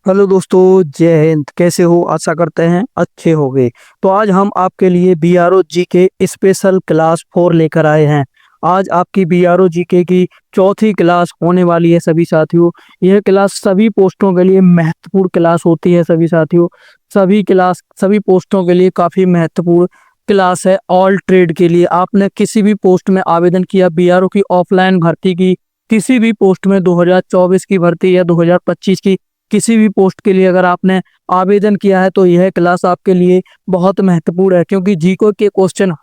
Hello दोस्तों, जय हिंद। कैसे हो? आशा करते हैं अच्छे होंगे। तो आज हम आपके लिए बीआरओ जी के स्पेशल क्लास 4 लेकर आए हैं। आज आपकी बीआरओ जीके की चौथी क्लास होने वाली है सभी साथियों। यह क्लास सभी पोस्टों के लिए महत्वपूर्ण क्लास होती है सभी साथियों। सभी पोस्टों के लिए काफी महत्वपूर्ण क्लास है। ऑल ट्रेड के लिए आपने किसी भी पोस्ट में आवेदन किया, बीआरओ की ऑफलाइन भर्ती की किसी भी पोस्ट में 2024 की भर्ती या 2025 की किसी भी पोस्ट के लिए अगर आपने आवेदन किया है तो यह क्लास आपके लिए बहुत महत्वपूर्ण है, क्योंकि जीको के क्वेश्चन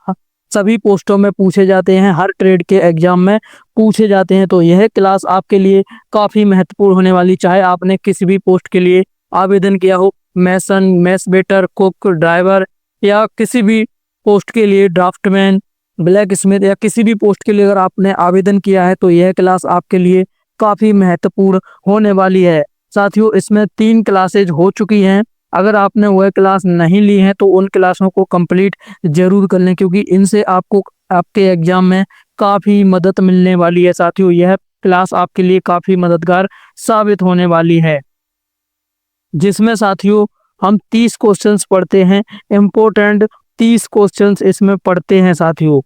सभी पोस्टों में पूछे जाते हैं, हर ट्रेड के एग्जाम में पूछे जाते हैं। तो यह क्लास आपके लिए काफी महत्वपूर्ण होने वाली, चाहे आपने किसी भी पोस्ट के लिए आवेदन किया हो, मैसन, मैस वेटर, कुक, ड्राइवर, या किसी भी पोस्ट के लिए ड्राफ्टमैन, ब्लैक स्मिथ, या किसी भी पोस्ट के लिए अगर आपने आवेदन किया है तो यह क्लास आपके लिए काफी महत्वपूर्ण होने वाली है। साथियों, इसमें 3 क्लासेज हो चुकी हैं। अगर आपने वह क्लास नहीं ली है तो उन क्लासों को कंप्लीट जरूर कर लें, क्योंकि इनसे आपको आपके एग्जाम में काफ़ी मदद मिलने वाली है। साथियों, यह क्लास आपके लिए काफ़ी मददगार साबित होने वाली है, जिसमें साथियों हम 30 क्वेश्चंस पढ़ते हैं। इम्पोर्टेंट 30 क्वेश्चंस इसमें पढ़ते हैं साथियों।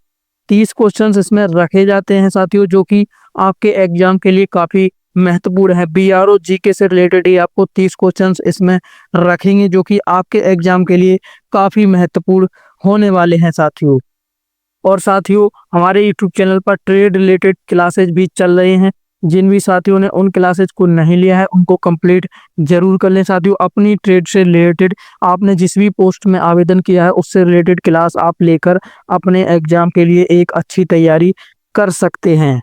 30 क्वेश्चंस इसमें रखे जाते हैं साथियों, जो कि आपके एग्जाम के लिए काफ़ी महत्वपूर्ण है। बीआरओ जीके से रिलेटेड ही आपको 30 क्वेश्चंस इसमें रखेंगे, जो कि आपके एग्जाम के लिए काफ़ी महत्वपूर्ण होने वाले हैं साथियों। और साथियों, हमारे यूट्यूब चैनल पर ट्रेड रिलेटेड क्लासेज भी चल रहे हैं। जिन भी साथियों ने उन क्लासेज को नहीं लिया है उनको कंप्लीट जरूर कर लें साथियों। अपनी ट्रेड से रिलेटेड आपने जिस भी पोस्ट में आवेदन किया है उससे रिलेटेड क्लास आप लेकर अपने एग्जाम के लिए एक अच्छी तैयारी कर सकते हैं।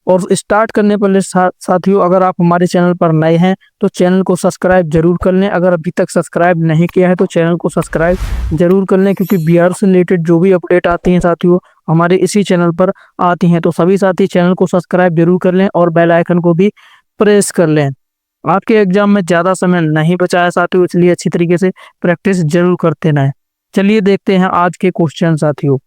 और स्टार्ट करने पहले साथियों, अगर आप हमारे चैनल पर नए हैं तो चैनल को सब्सक्राइब जरूर कर लें। अगर अभी तक सब्सक्राइब नहीं किया है तो चैनल को सब्सक्राइब जरूर कर लें, क्योंकि बीआर से रिलेटेड जो भी अपडेट आती हैं साथियों हमारे इसी चैनल पर आती हैं। तो सभी साथी चैनल को सब्सक्राइब जरूर कर लें और बेल आइकन को भी प्रेस कर लें। आपके एग्जाम में ज़्यादा समय नहीं बचा है साथियों, इसलिए अच्छी तरीके से प्रैक्टिस जरूर करते रहें। चलिए देखते हैं आज के क्वेश्चन साथियों।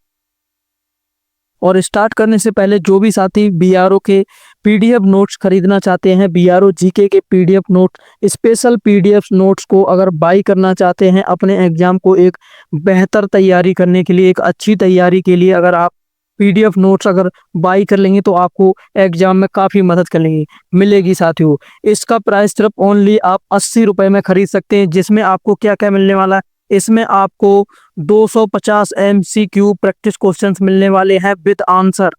और स्टार्ट करने से पहले जो भी साथी बीआरओ के पीडीएफ नोट्स खरीदना चाहते हैं, बीआरओ जीके के PDF note, special PDF notes को अगर बाई करना चाहते हैं अपने एग्जाम को एक बेहतर तैयारी करने के लिए, एक अच्छी तैयारी के लिए, अगर आप पीडीएफ नोट्स अगर बाई कर लेंगे तो आपको एग्जाम में काफ़ी मदद करेंगी मिलेगी साथियों। इसका प्राइस सिर्फ ओनली आप 80 रुपये में खरीद सकते हैं, जिसमें आपको क्या क्या मिलने वाला है। इसमें आपको 250 एमसीक्यू प्रैक्टिस क्वेश्चंस मिलने वाले हैं विद आंसर।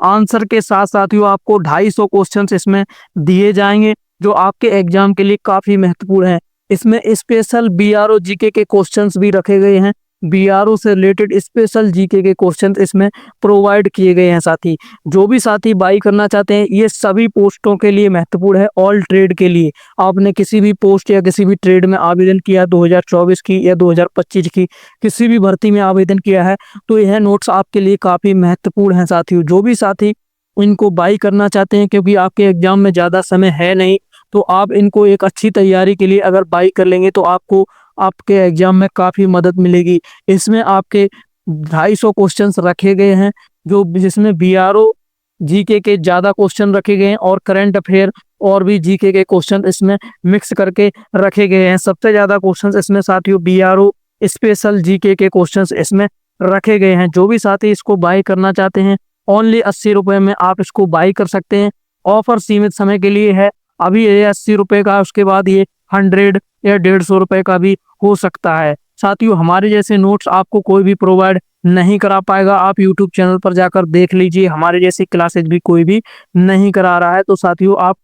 आंसर के साथ साथियों आपको 250 क्वेश्चंस इसमें दिए जाएंगे, जो आपके एग्जाम के लिए काफ़ी महत्वपूर्ण है। इसमें स्पेशल बीआरओ जीके के क्वेश्चंस भी रखे गए हैं। बीआरओ से रिलेटेड स्पेशल जीके के क्वेश्चंस इसमें प्रोवाइड किए गए हैं साथी। जो भी साथी बाई करना चाहते हैं, ये सभी पोस्टों के लिए महत्वपूर्ण है, ऑल ट्रेड के लिए। आपने किसी भी पोस्ट या किसी भी ट्रेड में आवेदन किया 2024 की या 2025 की किसी भी भर्ती में आवेदन किया है तो यह नोट्स आपके लिए काफ़ी महत्वपूर्ण हैं साथियों। जो भी साथी इनको बाई करना चाहते हैं, क्योंकि आपके एग्जाम में ज़्यादा समय है नहीं, तो आप इनको एक अच्छी तैयारी के लिए अगर बाई कर लेंगे तो आपको आपके एग्जाम में काफ़ी मदद मिलेगी। इसमें आपके 250 क्वेश्चंस रखे गए हैं, जिसमें बीआरओ जीके के ज़्यादा क्वेश्चन रखे गए हैं और करंट अफेयर और भी जीके के क्वेश्चन इसमें मिक्स करके रखे गए हैं। सबसे ज़्यादा क्वेश्चंस इसमें साथियों बीआरओ स्पेशल जीके के क्वेश्चंस इसमें रखे गए हैं। जो भी साथी इसको बाई करना चाहते हैं ओनली 80 रुपये में आप इसको बाई कर सकते हैं। ऑफर सीमित समय के लिए है, अभी ये 80 रुपये का, उसके बाद ये 100 या 150 रुपये का भी हो सकता है। साथियों, हमारे जैसे नोट्स आपको कोई भी प्रोवाइड नहीं करा पाएगा। आप यूट्यूब चैनल पर जाकर देख लीजिए, हमारे जैसी क्लासेज भी कोई भी नहीं करा रहा है। तो साथियों, आप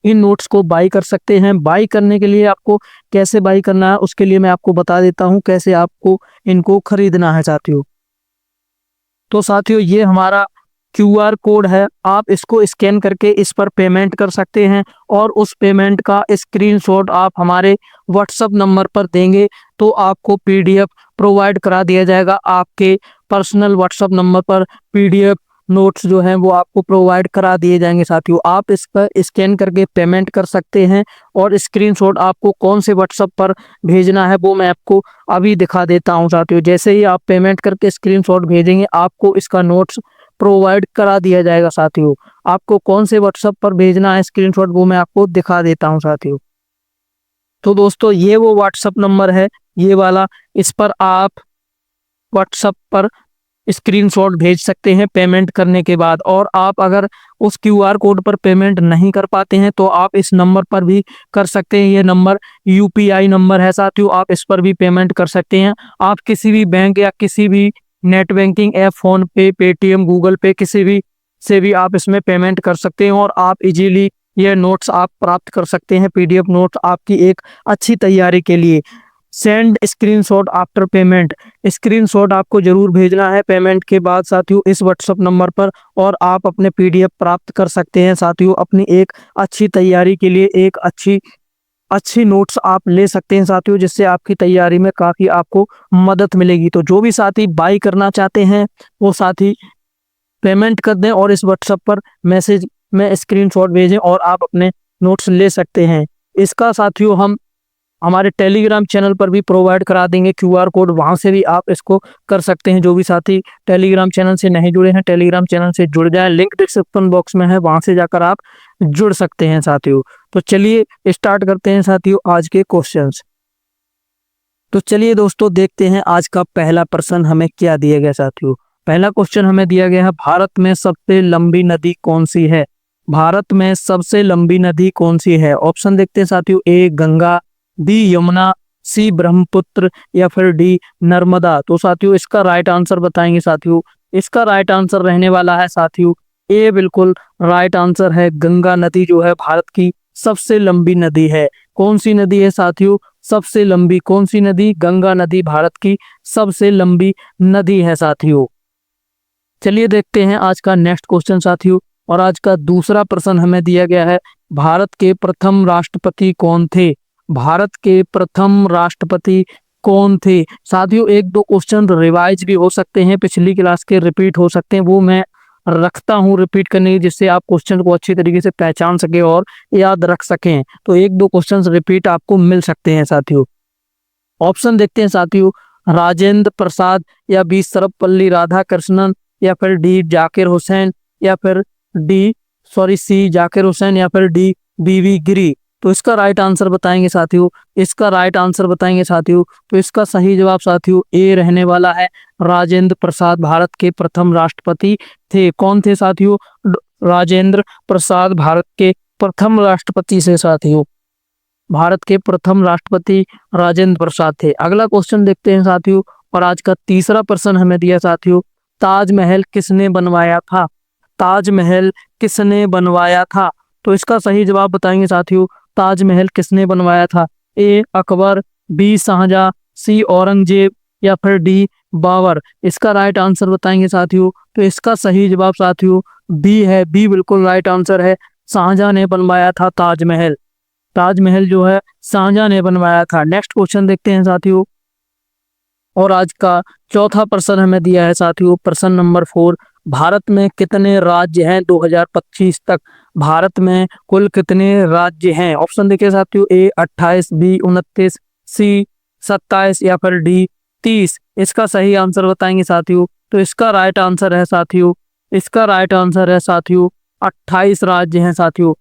इन नोट्स को बाई कर सकते हैं। बाई करने के लिए आपको कैसे बाई करना है उसके लिए मैं आपको बता देता हूं, कैसे आपको इनको खरीदना है साथियों। तो साथियों, ये हमारा क्यूआर कोड है, आप इसको स्कैन करके इस पर पेमेंट कर सकते हैं और उस पेमेंट का स्क्रीनशॉट आप हमारे व्हाट्सएप नंबर पर देंगे तो आपको पीडीएफ प्रोवाइड करा दिया जाएगा। आपके पर्सनल व्हाट्सएप नंबर पर पीडीएफ नोट्स जो हैं वो आपको प्रोवाइड करा दिए जाएंगे साथियों। आप इस पर स्कैन करके पेमेंट कर सकते हैं और स्क्रीनशॉट आपको कौन से व्हाट्सएप पर भेजना है वो मैं आपको अभी दिखा देता हूं साथियों। जैसे ही आप पेमेंट करके स्क्रीनशॉट भेजेंगे आपको इसका नोट्स प्रोवाइड करा दिया जाएगा साथियों। आपको कौन से व्हाट्सएप पर भेजना है स्क्रीनशॉट वो मैं आपको दिखा देता हूं साथियों। तो दोस्तों ये वो व्हाट्सएप नंबर है, ये वाला, इस पर आप व्हाट्सएप पर स्क्रीनशॉट भेज सकते हैं पेमेंट करने के बाद। और आप अगर उस क्यूआर कोड पर पेमेंट नहीं कर पाते हैं तो आप इस नंबर पर भी कर सकते हैं। ये नंबर यूपीआई नंबर है साथियों, आप इस पर भी पेमेंट कर सकते हैं। आप किसी भी बैंक या किसी भी नेट बैंकिंग ऐप, फोन पे, पेटीएम, गूगल पे, किसी भी से भी आप इसमें पेमेंट कर सकते हैं और आप इजीली ये नोट्स आप प्राप्त कर सकते हैं। पीडीएफ नोट्स आपकी एक अच्छी तैयारी के लिए। Send screenshot after payment, screenshot आपको जरूर भेजना है पेमेंट के बाद साथियों इस व्हाट्सएप नंबर पर, और आप अपने पीडीएफ प्राप्त कर सकते हैं साथियों। अपनी एक अच्छी तैयारी के लिए एक अच्छी नोट्स आप ले सकते हैं साथियों, जिससे आपकी तैयारी में काफ़ी आपको मदद मिलेगी। तो जो भी साथी बाई करना चाहते हैं वो साथी पेमेंट कर दें और इस व्हाट्सएप पर मैसेज में स्क्रीनशॉट भेजें और आप अपने नोट्स ले सकते हैं। इसका साथियों हम हमारे टेलीग्राम चैनल पर भी प्रोवाइड करा देंगे क्यूआर कोड, वहां से भी आप इसको कर सकते हैं। जो भी साथी टेलीग्राम चैनल से नहीं जुड़े हैं, टेलीग्राम चैनल से जुड़ जाएं, लिंक डिस्क्रिप्शन बॉक्स में है, वहां से जाकर आप जुड़ सकते हैं साथियों। तो चलिए स्टार्ट करते हैं साथियों आज के क्वेश्चंस। तो चलिए दोस्तों देखते हैं आज का पहला प्रश्न हमें क्या दिया गया साथियों। पहला क्वेश्चन हमें दिया गया है, भारत में सबसे लंबी नदी कौन सी है? भारत में सबसे लंबी नदी कौन सी है? ऑप्शन देखते हैं साथियों, ए गंगा, बी यमुना, सी ब्रह्मपुत्र या फिर डी नर्मदा। तो साथियों इसका राइट आंसर बताएंगे साथियों। इसका राइट आंसर रहने वाला है साथियों ए, बिल्कुल राइट आंसर है। गंगा नदी जो है भारत की सबसे लंबी नदी है। कौन सी नदी है साथियों सबसे लंबी? कौन सी नदी? गंगा नदी भारत की सबसे लंबी नदी है साथियों। चलिए देखते हैं आज का नेक्स्ट क्वेश्चन साथियों। और आज का दूसरा प्रश्न हमें दिया गया है, भारत के प्रथम राष्ट्रपति कौन थे? भारत के प्रथम राष्ट्रपति कौन थे? साथियों एक दो क्वेश्चन रिवाइज भी हो सकते हैं, पिछली क्लास के रिपीट हो सकते हैं, वो मैं रखता हूं रिपीट करने की, जिससे आप क्वेश्चन को अच्छी तरीके से पहचान सके और याद रख सकें। तो एक दो क्वेश्चन रिपीट आपको मिल सकते हैं साथियों। ऑप्शन देखते हैं साथियों, राजेंद्र प्रसाद या बी सर्वपल्ली राधाकृष्णन या फिर डी जाकिर हुसैन या फिर सी जाकिर हुसैन या फिर डी बीवी गिरी। तो इसका राइट आंसर बताएंगे साथियों। इसका राइट आंसर बताएंगे साथियों। तो इसका सही जवाब साथियों ए रहने वाला है, राजेंद्र प्रसाद भारत के प्रथम राष्ट्रपति थे। कौन थे साथियों? राजेंद्र प्रसाद भारत के प्रथम राष्ट्रपति से साथियों। भारत के प्रथम राष्ट्रपति राजेंद्र प्रसाद थे। अगला क्वेश्चन देखते हैं साथियों। और आज का तीसरा प्रश्न हमें दिया साथियों, ताजमहल किसने बनवाया था? ताजमहल किसने बनवाया था? तो इसका सही जवाब बताएंगे साथियों। ताजमहल किसने बनवाया था? ए अकबर, बी शाहजहां, सी औरंगजेब या फिर डी बाबर। इसका राइट आंसर बताएंगे साथियों। तो इसका सही जवाब साथियों बी है, बी बिल्कुल राइट आंसर है। शाहजहां ने बनवाया था ताजमहल। ताजमहल जो है शाहजहां ने बनवाया था। नेक्स्ट क्वेश्चन देखते हैं साथियों। और आज का चौथा प्रश्न हमें दिया है साथियों, प्रश्न नंबर 4, भारत में कितने राज्य हैं 2025 तक? भारत में कुल कितने राज्य हैं? ऑप्शन देखिए साथियों, ए 28, बी 29, सी 27 या फिर डी 30। इसका सही आंसर बताएंगे साथियों। तो इसका राइट आंसर है साथियों, इसका राइट आंसर है साथियों 28 राज्य हैं साथियों।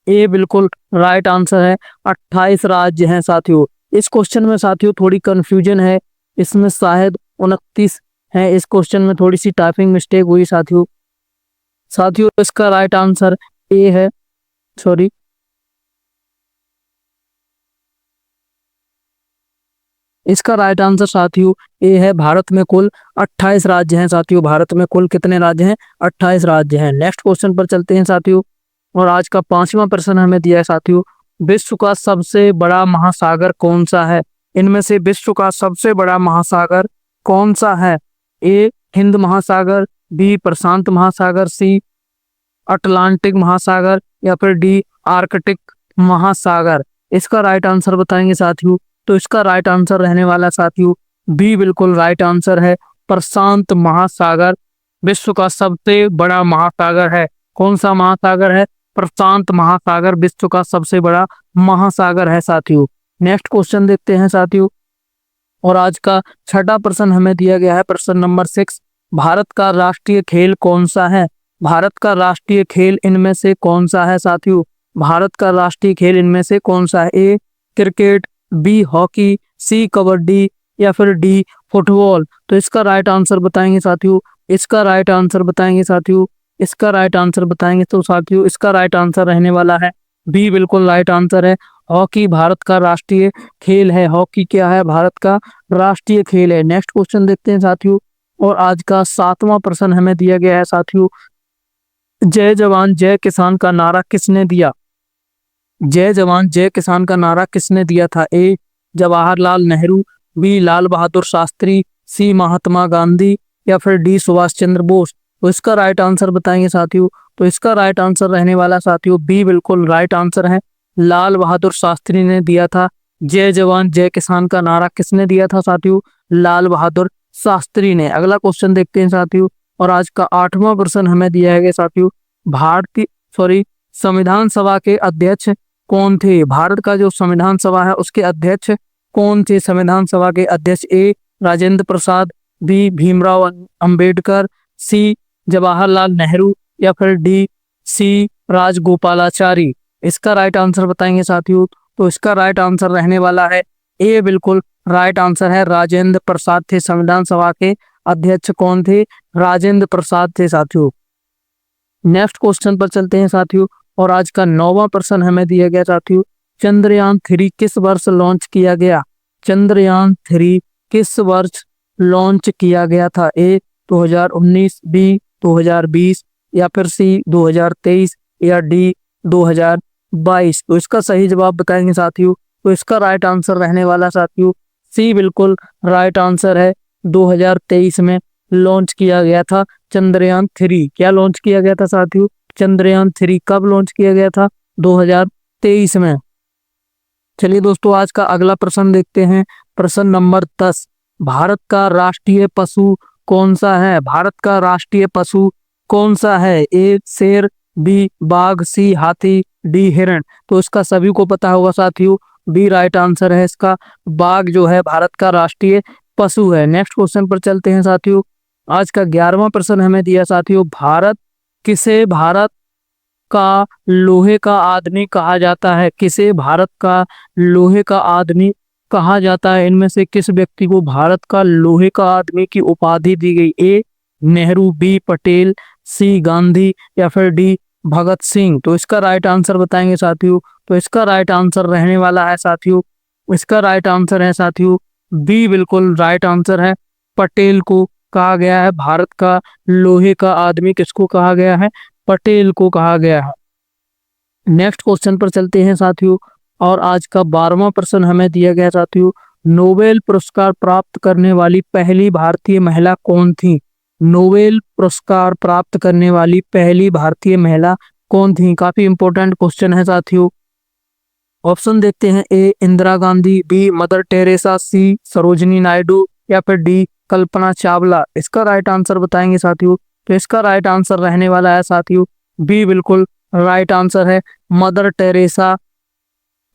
ए बिल्कुल राइट आंसर है, 28 राज्य हैं साथियों। इस क्वेश्चन में साथियों थोड़ी कंफ्यूजन है, इसमें शायद 29 है। इस क्वेश्चन में थोड़ी सी टाइपिंग मिस्टेक हुई साथियों। साथियों इसका राइट आंसर ए है, सॉरी इसका राइट आंसर साथियों ए है। भारत में कुल 28 राज्य हैं साथियों। भारत में कुल कितने राज्य हैं? 28 राज्य हैं। नेक्स्ट क्वेश्चन पर चलते हैं साथियों। और आज का पांचवा प्रश्न हमें दिया है साथियों, विश्व का सबसे बड़ा महासागर कौन सा है? इनमें से विश्व का सबसे बड़ा महासागर कौन सा है? ए हिंद महासागर, बी प्रशांत महासागर, सी अटलांटिक महासागर या फिर डी आर्कटिक महासागर। इसका राइट आंसर बताएंगे साथियों। तो इसका राइट आंसर रहने वाला साथियों बी बिल्कुल राइट आंसर है, प्रशांत महासागर विश्व का सबसे बड़ा महासागर है। कौन सा महासागर है? प्रशांत महासागर विश्व का सबसे बड़ा महासागर है साथियों। नेक्स्ट क्वेश्चन देखते हैं साथियों। और आज का छठा प्रश्न हमें दिया गया है, प्रश्न नंबर 6, भारत का राष्ट्रीय खेल कौन सा है? भारत का राष्ट्रीय खेल इनमें से कौन सा है साथियों? भारत का राष्ट्रीय खेल इनमें से कौन सा है? ए क्रिकेट, बी हॉकी, सी कबड्डी या फिर डी फुटबॉल। तो इसका राइट आंसर बताएंगे साथियों। इसका राइट आंसर बताएंगे साथियों। इसका राइट आंसर बताएंगे तो साथियों इसका राइट आंसर रहने वाला है बी, बिल्कुल राइट आंसर है। हॉकी भारत का राष्ट्रीय खेल है। हॉकी क्या है? भारत का राष्ट्रीय खेल है। नेक्स्ट क्वेश्चन देखते हैं साथियों। और आज का 7वां प्रश्न हमें दिया गया है साथियों। जय जवान जय किसान का नारा किसने दिया? जय जवान जय किसान का नारा किसने दिया था? ए जवाहरलाल नेहरू, बी लाल बहादुर शास्त्री, सी महात्मा गांधी या फिर डी सुभाष चंद्र बोस। तो इसका राइट आंसर बताएंगे साथियों। तो इसका राइट आंसर रहने वाला साथियों बी, बिल्कुल राइट आंसर है। लाल बहादुर शास्त्री ने दिया था। जय जवान जय किसान का नारा किसने दिया था साथियों? लाल बहादुर शास्त्री ने। अगला क्वेश्चन देखते हैं साथियों। और आज का 8वां प्रश्न हमें दिया है साथियों। संविधान सभा के अध्यक्ष कौन थे? भारत का जो संविधान सभा है उसके अध्यक्ष कौन थे? संविधान सभा के अध्यक्ष ए राजेंद्र प्रसाद, बी भीमराव अंबेडकर, सी जवाहरलाल नेहरू या फिर डी सी राजगोपालाचारी। इसका राइट आंसर बताएंगे साथियों। तो इसका राइट आंसर रहने वाला है ए, बिल्कुल राइट आंसर है। राजेंद्र प्रसाद थे संविधान सभा के अध्यक्ष। कौन थे? राजेंद्र प्रसाद थे साथियों। नेक्स्ट क्वेश्चन पर चलते हैं साथियों। और आज का 9वां प्रश्न हमें दिया गया साथियों। चंद्रयान 3 किस वर्ष लॉन्च किया गया? चंद्रयान 3 किस वर्ष लॉन्च किया गया था? ए 2019, बी 2020 या फिर सी 2023 या डी 2022। तो इसका सही जवाब बताएंगे साथियों। तो इसका राइट आंसर रहने वाला साथियों सी, बिल्कुल राइट आंसर है। 2023 में लॉन्च किया गया था चंद्रयान 3। क्या लॉन्च किया गया था साथियों? चंद्रयान 3 कब लॉन्च किया गया था? 2023 में। चलिए दोस्तों आज का अगला प्रश्न देखते हैं। प्रश्न नंबर 10। भारत का राष्ट्रीय पशु कौन सा है? भारत का राष्ट्रीय पशु कौन सा है? ए शेर, बी बाघ, सी हाथी, डी हिरण। तो इसका सभी को पता होगा साथियों बी राइट आंसर है इसका। बाघ जो है भारत का राष्ट्रीय पशु है। नेक्स्ट क्वेश्चन पर चलते हैं साथियों। आज का 11वां प्रश्न हमें दिया साथियों। किसे भारत का लोहे का आदमी कहा जाता है? किसे भारत का लोहे का आदमी कहा जाता है? इनमें से किस व्यक्ति को भारत का लोहे का आदमी की उपाधि दी गई? ए नेहरू, बी पटेल, सी गांधी या फिर डी भगत सिंह। तो इसका राइट आंसर बताएंगे साथियों। तो इसका राइट आंसर रहने वाला है साथियों, इसका राइट आंसर है साथियों बी, बिल्कुल राइट आंसर है। पटेल को कहा गया है भारत का लोहे का आदमी। किसको कहा गया है? पटेल को कहा गया है। नेक्स्ट क्वेश्चन पर चलते हैं साथियों। और आज का 12वां प्रश्न हमें दिया गया साथियों। नोबेल पुरस्कार प्राप्त करने वाली पहली भारतीय महिला कौन थी? नोबेल पुरस्कार प्राप्त करने वाली पहली भारतीय महिला कौन थी? काफी इंपॉर्टेंट क्वेश्चन है साथियों। ऑप्शन देखते हैं। A Indira Gandhi, B Mother Teresa, C Sarojini Naidu या फिर डी कल्पना चावला। इसका राइट आंसर बताएंगे साथियों। तो इसका राइट आंसर रहने वाला है साथियों बी, बिल्कुल राइट आंसर है। मदर टेरेसा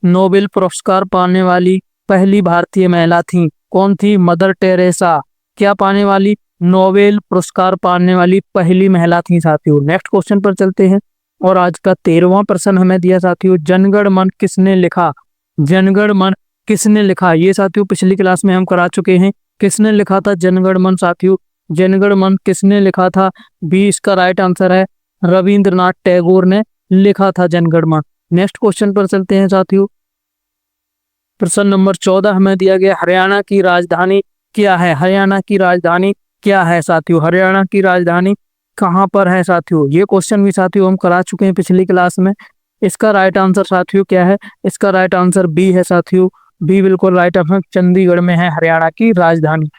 नोबेल पुरस्कार पाने वाली पहली भारतीय महिला थी। कौन थी? Mother Teresa. क्या पाने वाली? नोबेल पुरस्कार पाने वाली पहली महिला थी साथियों। नेक्स्ट क्वेश्चन पर चलते हैं। और आज का 13वां प्रश्न हमें दिया साथियों। जनगण मन किसने लिखा? जनगण मन किसने लिखा? ये साथियों पिछली क्लास में हम करा चुके हैं। किसने लिखा था जनगण मन साथियों? जनगण मन किसने लिखा था? बी इसका राइट आंसर है। रविंद्रनाथ टैगोर ने लिखा था जनगण मन। नेक्स्ट क्वेश्चन पर चलते हैं साथियों। प्रश्न नंबर 14 हमें दिया गया। हरियाणा की राजधानी क्या है? हरियाणा की राजधानी क्या है साथियों? हरियाणा की राजधानी कहाँ पर है साथियों? ये क्वेश्चन भी साथियों हम करा चुके हैं पिछली क्लास में। इसका राइट आंसर साथियों क्या है? इसका राइट आंसर बी है साथियों। बी बिल्कुल राइट आंसर। चंडीगढ़ में है हरियाणा की राजधानी।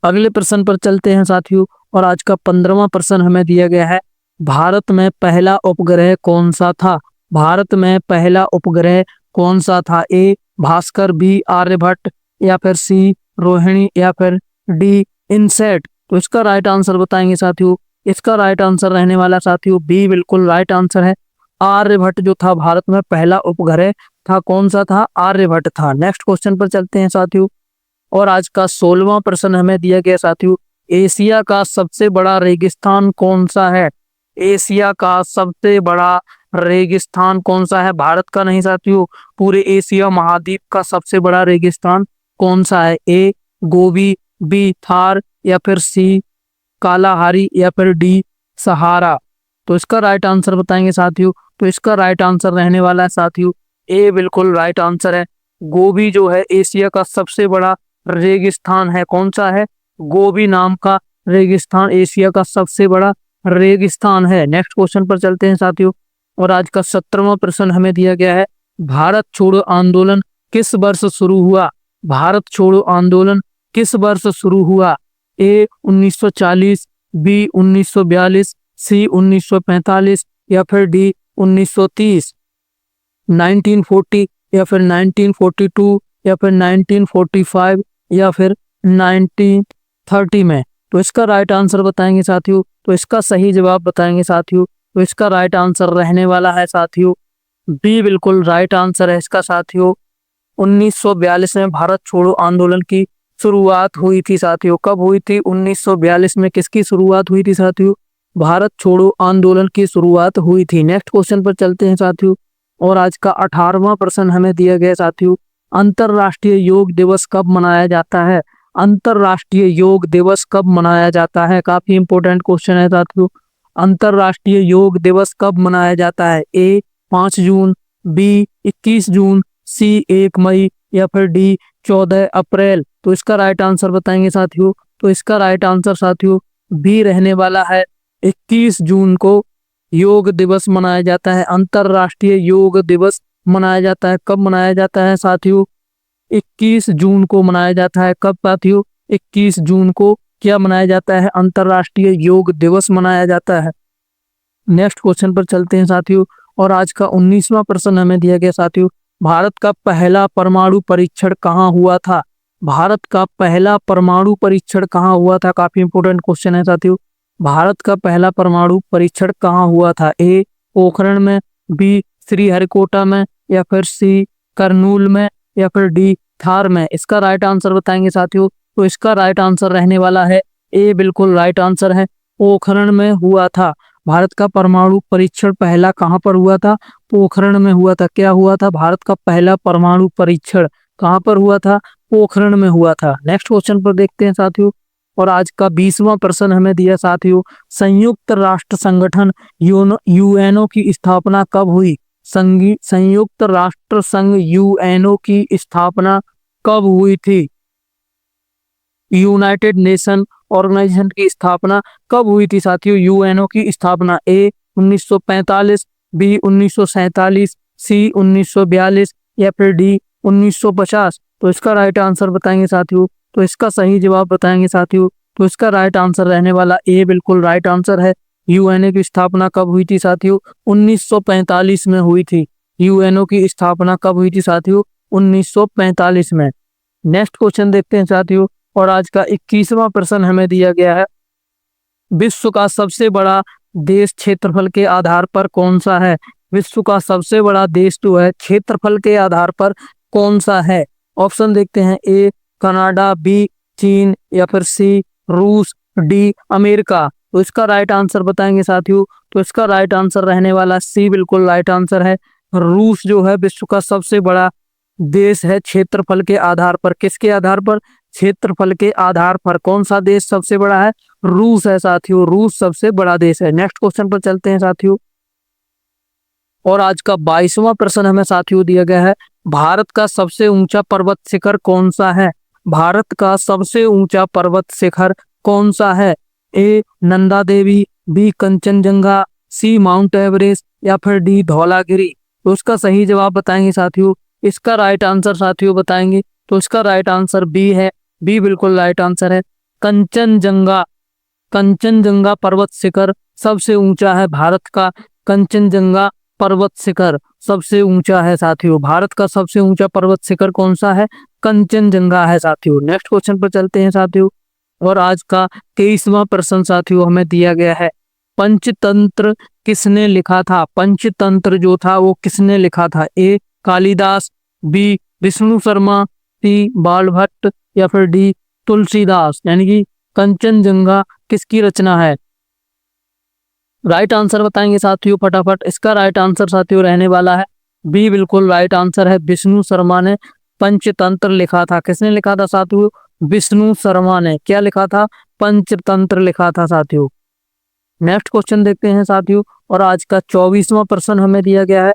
अगले प्रश्न पर चलते हैं साथियों। और आज का 15वां प्रश्न हमें दिया गया है। भारत में पहला उपग्रह कौन सा था? भारत में पहला उपग्रह कौन सा था? ए भास्कर, बी आर्यभट्ट या फिर सी रोहिणी या फिर डी इनसेट। तो इसका राइट आंसर बताएंगे साथियों। इसका राइट आंसर रहने वाला साथियों बी, बिल्कुल राइट आंसर है। आर्यभट्ट जो था भारत में पहला उपग्रह था। कौन सा था? आर्यभट्ट था। नेक्स्ट क्वेश्चन पर चलते हैं साथियों। और आज का 16वां प्रश्न हमें दिया गया साथियों, एशिया का सबसे बड़ा रेगिस्तान कौन सा है? एशिया का सबसे बड़ा रेगिस्तान कौन सा है? भारत का नहीं साथियों, पूरे एशिया महाद्वीप का सबसे बड़ा रेगिस्तान कौन सा है? ए गोबी, बी थार, या फिर सी कालाहारी, या फिर डी सहारा। तो इसका राइट आंसर बताएंगे साथियों। तो इसका राइट आंसर रहने वाला है साथियों ए, बिल्कुल राइट आंसर है। गोबी जो है एशिया का सबसे बड़ा रेगिस्तान है। कौन सा है? गोबी नाम का रेगिस्तान एशिया का सबसे बड़ा रेगिस्तान है। नेक्स्ट क्वेश्चन पर चलते हैं साथियों, और आज का 17वां प्रश्न हमें दिया गया है, भारत छोड़ो आंदोलन किस वर्ष शुरू हुआ? भारत छोड़ो आंदोलन किस वर्ष शुरू हुआ? ए 1940, बी 1942, सी 1945, या फिर डी 1930। 1940, या फिर 1942, या फिर 1945, या फिर 1930 में। तो इसका राइट आंसर बताएंगे साथियों। तो इसका सही जवाब बताएंगे साथियों। तो इसका राइट आंसर रहने वाला है साथियों बी, बिल्कुल राइट आंसर है इसका साथियों। 1942 में भारत छोड़ो आंदोलन की शुरुआत हुई थी साथियों। कब हुई थी? 1942 में किसकी शुरुआत हुई थी साथियों? भारत छोड़ो आंदोलन की शुरुआत हुई थी। नेक्स्ट क्वेश्चन पर चलते हैं साथियों, और आज का 18वां प्रश्न हमें दिया गया साथियों, अंतरराष्ट्रीय योग दिवस कब मनाया जाता है? अंतरराष्ट्रीय योग दिवस कब मनाया जाता है? काफी इंपॉर्टेंट क्वेश्चन है साथियों। अंतरराष्ट्रीय योग दिवस कब मनाया जाता है? ए 5 जून, बी 21 जून, सी 1 मई, या फिर डी 14 अप्रैल। तो इसका राइट आंसर बताएंगे साथियों। तो इसका राइट आंसर साथियों बी रहने वाला है। 21 जून को योग दिवस मनाया जाता है। अंतरराष्ट्रीय योग दिवस मनाया जाता है। कब मनाया जाता है साथियों? 21 जून को मनाया जाता है। कब साथियों? 21 जून को क्या मनाया जाता है? अंतरराष्ट्रीय योग दिवस मनाया जाता है। नेक्स्ट क्वेश्चन पर चलते हैं साथियों, और आज का 19वां प्रश्न हमें दिया गया साथियों, भारत का पहला परमाणु परीक्षण कहाँ हुआ था? भारत का पहला परमाणु परीक्षण कहाँ हुआ था? काफी इंपोर्टेंट क्वेश्चन है साथियों। भारत का पहला परमाणु परीक्षण कहाँ हुआ था? ए पोखरण में, बी श्रीहरिकोटा में, या फिर सी करनूल में, या फिर डी थार में। इसका राइट आंसर बताएंगे साथियों। तो इसका राइट आंसर रहने वाला है ए, बिल्कुल राइट आंसर है। पोखरण में हुआ था। भारत का परमाणु परीक्षण पहला कहाँ पर हुआ था? पोखरण में हुआ था। क्या हुआ था? भारत का पहला परमाणु परीक्षण कहाँ पर हुआ था? पोखरण में हुआ था। नेक्स्ट क्वेश्चन पर देखते हैं साथियों, और आज का 20वां प्रश्न हमें दिया साथियों, संयुक्त राष्ट्र संगठन यूएनओ की स्थापना कब हुई? संयुक्त राष्ट्र संघ यूएनओ की स्थापना कब हुई थी? यूनाइटेड नेशन ऑर्गेनाइजेशन की स्थापना कब हुई थी साथियों? यूएनओ की स्थापना ए 1945, बी 1947, सी 1942, या फिर डी 1950। तो इसका राइट आंसर बताएंगे साथियों। तो इसका सही जवाब बताएंगे साथियों। तो इसका राइट आंसर रहने वाला ए, बिल्कुल राइट आंसर है। यूएनओ की स्थापना कब हुई थी साथियों? 1945 में हुई थी। यूएनओ की स्थापना कब हुई थी साथियों? 1945 में। नेक्स्ट क्वेश्चन देखते हैं साथियों, और आज का 21वां प्रश्न हमें दिया गया है, विश्व का सबसे बड़ा देश क्षेत्रफल के आधार पर कौन सा है? विश्व का सबसे बड़ा देश जो है क्षेत्रफल के आधार पर कौन सा है? ऑप्शन देखते हैं, ए कनाडा, बी चीन, या फिर सी रूस, डी अमेरिका। तो इसका राइट आंसर बताएंगे साथियों। तो इसका राइट आंसर रहने वाला सी, बिल्कुल राइट आंसर है। रूस जो है विश्व का सबसे बड़ा देश है क्षेत्रफल के आधार पर। किसके आधार पर? क्षेत्रफल के आधार पर। कौन सा देश सबसे बड़ा है? रूस है साथियों। रूस सबसे बड़ा देश है। नेक्स्ट क्वेश्चन पर चलते हैं साथियों, और आज का 22वां प्रश्न हमें साथियों दिया गया है, भारत का सबसे ऊंचा पर्वत शिखर कौन सा है? भारत का सबसे ऊंचा पर्वत शिखर कौन सा है? ए नंदा देवी, बी कंचनजंगा, सी माउंट एवरेस्ट, या फिर डी धौलागिरी। तो उसका सही जवाब बताएंगे साथियों। इसका राइट आंसर साथियों बताएंगे। तो इसका राइट आंसर बी है। बी बिल्कुल राइट आंसर है। कंचनजंगा, कंचनजंगा पर्वत शिखर सबसे ऊंचा है। भारत का कंचनजंगा पर्वत शिखर सबसे ऊंचा है साथियों। भारत का सबसे ऊंचा पर्वत शिखर कौन सा है? कंचनजंगा है साथियों। नेक्स्ट क्वेश्चन पर चलते हैं साथियों, और आज का 23वां प्रश्न साथियों हमें दिया गया है, पंचतंत्र किसने लिखा था? पंचतंत्र जो था वो किसने लिखा था? ए कालिदास, बी विष्णु शर्मा, सी बालभट्ट, या फिर डी तुलसीदास, यानी कि कंचनजंगा किसकी रचना है। राइट आंसर बताएंगे साथियों फटाफट। इसका राइट आंसर साथियों रहने वाला है बी, बिल्कुल राइट आंसर है। विष्णु शर्मा ने पंचतंत्र लिखा था। किसने लिखा था साथियों? विष्णु शर्मा ने क्या लिखा था? पंचतंत्र लिखा था साथियों। नेक्स्ट क्वेश्चन देखते हैं साथियों, और आज का 24वां प्रश्न हमें दिया गया है,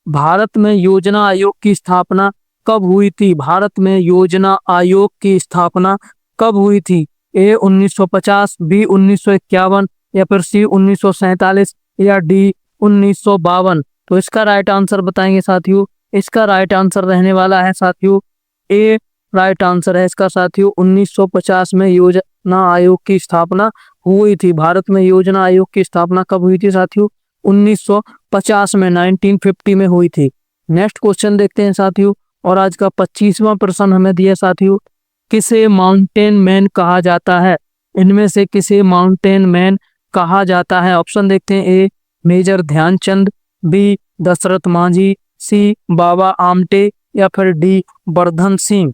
भारत में योजना आयोग की स्थापना कब हुई थी? भारत में योजना आयोग की स्थापना कब हुई थी? ए 1950, बी 1951, या फिर सी 1947, या डी 1952। तो इसका राइट आंसर बताएंगे साथियों। इसका राइट आंसर रहने वाला है साथियों ए, राइट आंसर है इसका साथियों 1950 में योजना आयोग की स्थापना हुई थी। भारत में योजना आयोग की स्थापना कब हुई थी साथियों? 1950 में, 1950 में हुई थी। नेक्स्ट क्वेश्चन देखते हैं साथियों, और आज का 25वां प्रश्न हमें दिया साथियों, किसे माउंटेन मैन कहा जाता है? इनमें से किसे माउंटेन मैन कहा जाता है? ऑप्शन देखते हैं, ए मेजर ध्यानचंद, बी दशरथ मांझी, सी बाबा आमटे, या फिर डी वर्धन सिंह।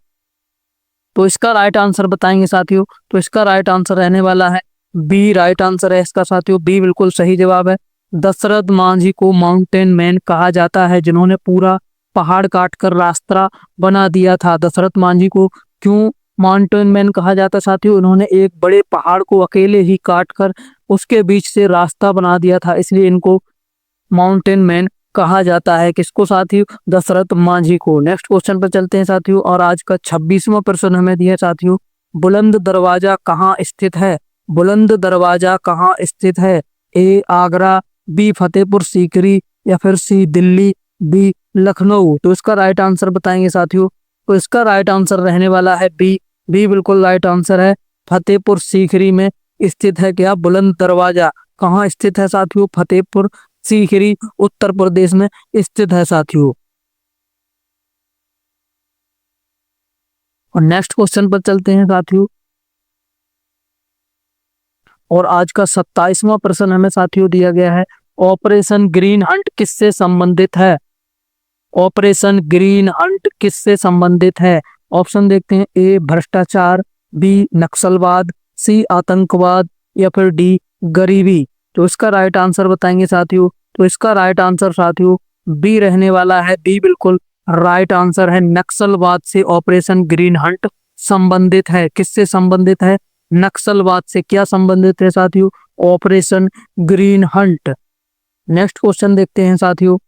तो इसका राइट आंसर बताएंगे साथियों। तो इसका राइट आंसर रहने वाला है बी, राइट आंसर है इसका साथियों बी, बिल्कुल सही जवाब है। दशरथ मांझी को माउंटेन मैन कहा जाता है, जिन्होंने पूरा पहाड़ काट कर रास्ता बना दिया था। दशरथ मांझी को क्यों माउंटेन मैन कहा जाता है साथियों? उन्होंने एक बड़े पहाड़ को अकेले ही काट कर उसके बीच से रास्ता बना दिया था, इसलिए इनको माउंटेन मैन कहा जाता है। किसको साथियों? दशरथ मांझी को। नेक्स्ट क्वेश्चन पर चलते हैं साथियों, और आज का 26वां प्रश्न हमें दिया साथियों, बुलंद दरवाजा कहाँ स्थित है? बुलंद दरवाजा कहाँ स्थित है? ए आगरा, बी फतेहपुर सीकरी, या फिर सी दिल्ली, डी लखनऊ। तो इसका राइट आंसर बताएंगे साथियों। तो इसका राइट आंसर रहने वाला है बी, बी बिल्कुल राइट आंसर है। फतेहपुर सीकरी में स्थित है क्या बुलंद दरवाजा? कहाँ स्थित है साथियों? फतेहपुर सीकरी उत्तर प्रदेश में स्थित है साथियों। और नेक्स्ट क्वेश्चन पर चलते हैं साथियों, और आज का 27वां प्रश्न हमें साथियों दिया गया है, ऑपरेशन ग्रीन हंट किससे संबंधित है? ऑपरेशन ग्रीन हंट किससे संबंधित है? ऑप्शन देखते हैं, ए भ्रष्टाचार, बी नक्सलवाद, सी आतंकवाद, या फिर डी गरीबी। तो इसका राइट आंसर बताएंगे साथियों। तो इसका राइट आंसर साथियों बी रहने वाला है, बी बिल्कुल राइट आंसर है। नक्सलवाद से ऑपरेशन ग्रीन हंट संबंधित है। किससे संबंधित है? नक्सलवाद से। क्या संबंधित है साथियों? Operation green Hunt. Next question देखते हैं साथियों,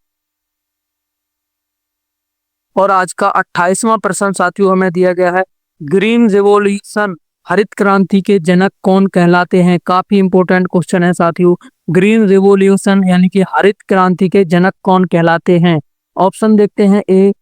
और आज का 28वां प्रश्न साथियों हमें दिया गया है, ग्रीन रिवॉल्यूशन हरित क्रांति के जनक कौन कहलाते हैं? काफी इंपॉर्टेंट क्वेश्चन है साथियों। ग्रीन रिवॉल्यूशन यानी कि हरित क्रांति के जनक कौन कहलाते हैं? ऑप्शन देखते हैं, A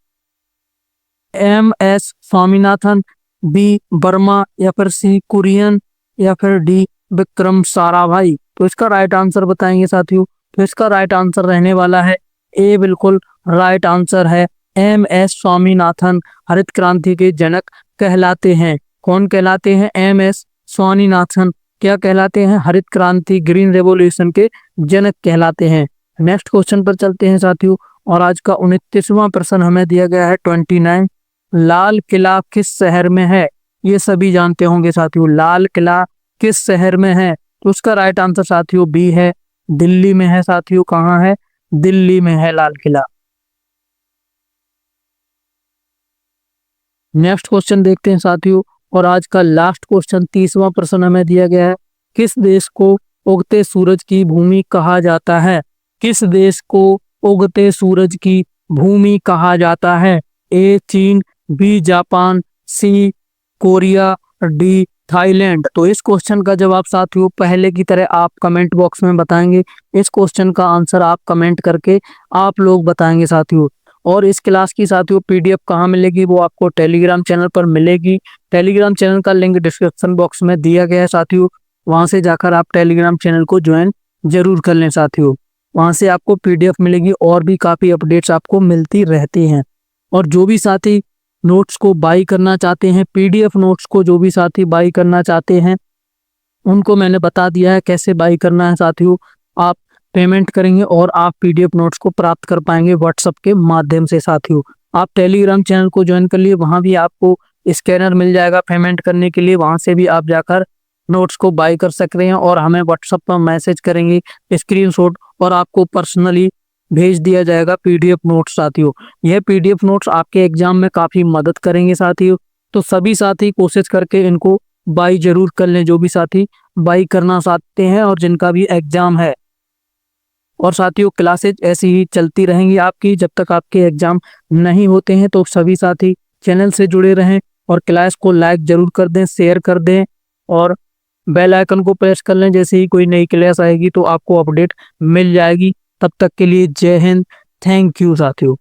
M S Swaminathan, B Verma, या फिर सी कुरियन, या फिर डी विक्रम साराभाई। तो इसका राइट आंसर बताएंगे साथियों। तो इसका राइट आंसर रहने वाला है ए, बिल्कुल राइट आंसर है। एम एस स्वामीनाथन हरित क्रांति के जनक कहलाते हैं। कौन कहलाते हैं? एम एस स्वामीनाथन क्या कहलाते हैं? हरित क्रांति ग्रीन रेवोल्यूशन के जनक कहलाते हैं। नेक्स्ट क्वेश्चन पर चलते हैं साथियों, और आज का 29वां प्रश्न हमें दिया गया है 29, लाल किला किस शहर में है? ये सभी जानते होंगे साथियों, लाल किला किस शहर में है? तो उसका राइट आंसर साथियों बी है, दिल्ली में है साथियों। कहाँ है? दिल्ली में है लाल किला। नेक्स्ट क्वेश्चन देखते हैं साथियों, और आज का लास्ट क्वेश्चन 30वां प्रश्न हमें दिया गया है, किस देश को उगते सूरज की भूमि कहा जाता है? किस देश को उगते सूरज की भूमि कहा जाता है? ए चीन, बी जापान, सी कोरिया, डी थाईलैंड। तो इस क्वेश्चन का जवाब साथियों पहले की तरह आप कमेंट बॉक्स में बताएंगे। इस क्वेश्चन का आंसर आप कमेंट करके आप लोग बताएंगे साथियों। और इस क्लास की साथियों पीडीएफ कहाँ मिलेगी? वो आपको टेलीग्राम चैनल पर मिलेगी। टेलीग्राम चैनल का लिंक डिस्क्रिप्शन बॉक्स में दिया गया है साथियों। वहां से जाकर आप टेलीग्राम चैनल को ज्वाइन जरूर कर लें साथियों। वहां से आपको पीडीएफ मिलेगी और भी काफ़ी अपडेट्स आपको मिलती रहती हैं। और जो भी साथी नोट्स को बाई करना चाहते हैं, पीडीएफ नोट्स को जो भी साथी बाई करना चाहते हैं, उनको मैंने बता दिया है कैसे बाई करना है साथियों। आप पेमेंट करेंगे और आप पीडीएफ नोट्स को प्राप्त कर पाएंगे व्हाट्सएप के माध्यम से साथियों। आप टेलीग्राम चैनल को ज्वाइन कर लिए, वहां भी आपको स्कैनर मिल जाएगा पेमेंट करने के लिए, वहां से भी आप जाकर नोट्स को बाय कर सकते हैं और हमें व्हाट्सएप पर मैसेज करेंगे स्क्रीनशॉट और आपको पर्सनली भेज दिया जाएगा पीडीएफ नोट्स साथियों। यह पीडीएफ नोट्स आपके एग्जाम में काफ़ी मदद करेंगे साथियों। तो सभी साथी कोशिश करके इनको बाई जरूर कर लें, जो भी साथी बाई करना चाहते हैं और जिनका भी एग्जाम है। और साथियों क्लासेज ऐसी ही चलती रहेंगी आपकी जब तक आपके एग्जाम नहीं होते हैं। तो सभी साथी चैनल से जुड़े रहें और क्लास को लाइक जरूर कर दें, शेयर कर दें और बेल आइकन को प्रेस कर लें। जैसे ही कोई नई क्लास आएगी तो आपको अपडेट मिल जाएगी। तब तक के लिए जय हिंद, थैंक यू साथियों।